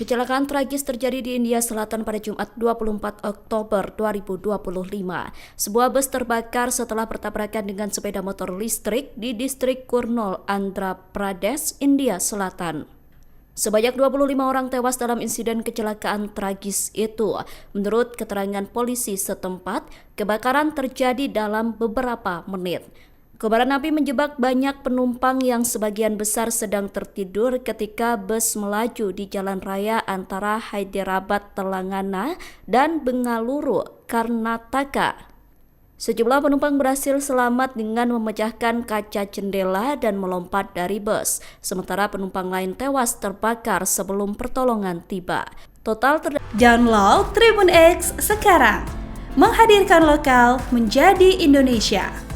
Kecelakaan tragis terjadi di India Selatan pada Jumat 24 Oktober 2025. Sebuah bus terbakar setelah bertabrakan dengan sepeda motor listrik di distrik Kurnool, Andhra Pradesh, India Selatan. Sebanyak 25 orang tewas dalam insiden kecelakaan tragis itu. Menurut keterangan polisi setempat, kebakaran terjadi dalam beberapa menit. Kobaran api menjebak banyak penumpang yang sebagian besar sedang tertidur ketika bus melaju di jalan raya antara Hyderabad, Telangana, dan Bengaluru, Karnataka. Sejumlah penumpang berhasil selamat dengan memecahkan kaca jendela dan melompat dari bus, sementara penumpang lain tewas terbakar sebelum pertolongan tiba. Download Tribun X sekarang, menghadirkan lokal menjadi Indonesia.